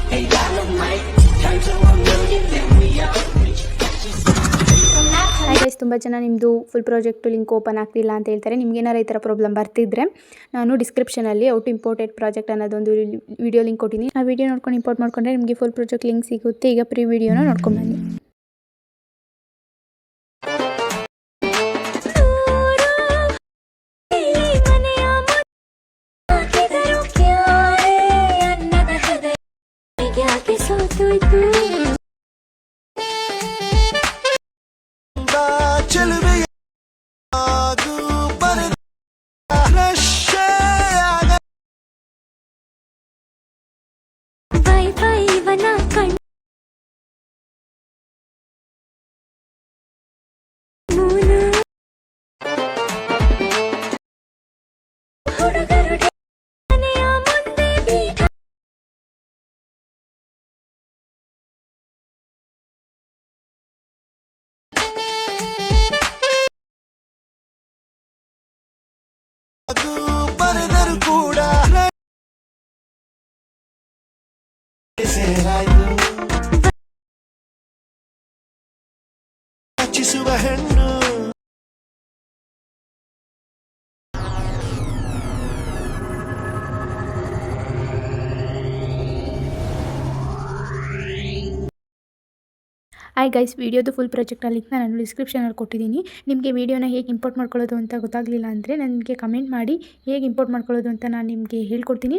Hi guys, ತುಂಬ ಜನ ನಿಮ್ಮದು ಫುಲ್ ಪ್ರಾಜೆಕ್ಟು ಲಿಂಕ್ ಓಪನ್ ಆಗ್ತಿಲ್ಲ ಅಂತ ಹೇಳ್ತಾರೆ. ನಿಮಗೇನಾರು ಈ ಥರ ಪ್ರಾಬ್ಲಮ್ ಬರ್ತಿದ್ರೆ ನಾನು ಡಿಸ್ಕ್ರಿಪ್ಷನಲ್ಲಿ ಔಟ್ ಇಂಪೋರ್ಟೆಡ್ ಪ್ರಾಜೆಕ್ಟ್ ಅನ್ನೋದೊಂದು ವಿಡಿಯೋ ಲಿಂಕ್ ಕೊಟ್ಟಿದ್ದೀನಿ. ಆ ವಿಡಿಯೋ ನೋಡ್ಕೊಂಡು ಇಂಪೋರ್ಟ್ ಮಾಡ್ಕೊಂಡ್ರೆ ನಿಮಗೆ ಫುಲ್ ಪ್ರಾಜೆಕ್ಟ್ ಲಿಂಕ್ ಸಿಗುತ್ತೆ. ಈಗ ಪ್ರೀ ವಿಡಿಯೋನ ನೋಡ್ಕೊಂಡು ಬನ್ನಿ. ಹಾಯ್ ಗೈಸ್, ವಿಡಿಯೋದು ಫುಲ್ ಪ್ರಾಜೆಕ್ಟ್ನ ಲಿಂಕ್ನ ನಾನು ಡಿಸ್ಕ್ರಿಪ್ಷನಲ್ಲಿ ಕೊಟ್ಟಿದ್ದೀನಿ. ನಿಮಗೆ ವಿಡಿಯೋನ ಹೇಗೆ ಇಂಪೋರ್ಟ್ ಮಾಡ್ಕೊಳ್ಳೋದು ಅಂತ ಗೊತ್ತಾಗಲಿಲ್ಲ ಅಂದರೆ ನನಗೆ ಕಮೆಂಟ್ ಮಾಡಿ, ಹೇಗೆ ಇಂಪೋರ್ಟ್ ಮಾಡ್ಕೊಳ್ಳೋದು ಅಂತ ನಾನು ನಿಮಗೆ ಹೇಳ್ಕೊಡ್ತೀನಿ.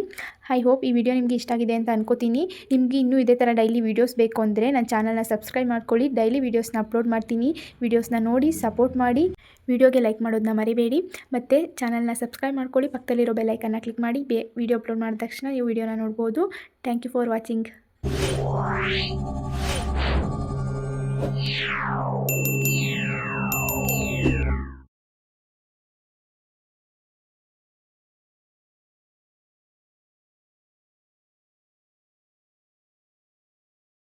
ಐ ಹೋಪ್ ಈ ವಿಡಿಯೋ ನಿಮಗೆ ಇಷ್ಟ ಆಗಿದೆ ಅಂತ ಅನ್ಕೋತೀನಿ. ನಿಮಗೆ ಇನ್ನೂ ಇದೇ ಥರ ಡೈಲಿ ವೀಡಿಯೋಸ್ ಬೇಕು ಅಂದರೆ ನನ್ನ ಚಾನಲ್ನ ಸಬ್ಸ್ಕ್ರೈಬ್ ಮಾಡ್ಕೊಳ್ಳಿ. ಡೈಲಿ ವೀಡಿಯೋಸ್ನ ಅಪ್ಲೋಡ್ ಮಾಡ್ತೀನಿ. ವೀಡಿಯೋಸ್ನ ನೋಡಿ ಸಪೋರ್ಟ್ ಮಾಡಿ. ವಿಡಿಯೋಗೆ ಲೈಕ್ ಮಾಡೋದನ್ನ ಮರಿಬೇಡಿ. ಮತ್ತು ಚಾನಲ್ನ ಸಬ್ಸ್ಕ್ರೈಬ್ ಮಾಡ್ಕೊಳ್ಳಿ. ಪಕ್ಕದಲ್ಲಿರೋ ಬೆಲ್ ಐಕನ್ನ ಕ್ಲಿಕ್ ಮಾಡಿ ವಿಡಿಯೋ ಅಪ್ಲೋಡ್ ಮಾಡಿದ ತಕ್ಷಣ ನೀವು ವಿಡಿಯೋನ ನೋಡ್ಬೋದು. Thank you for watching.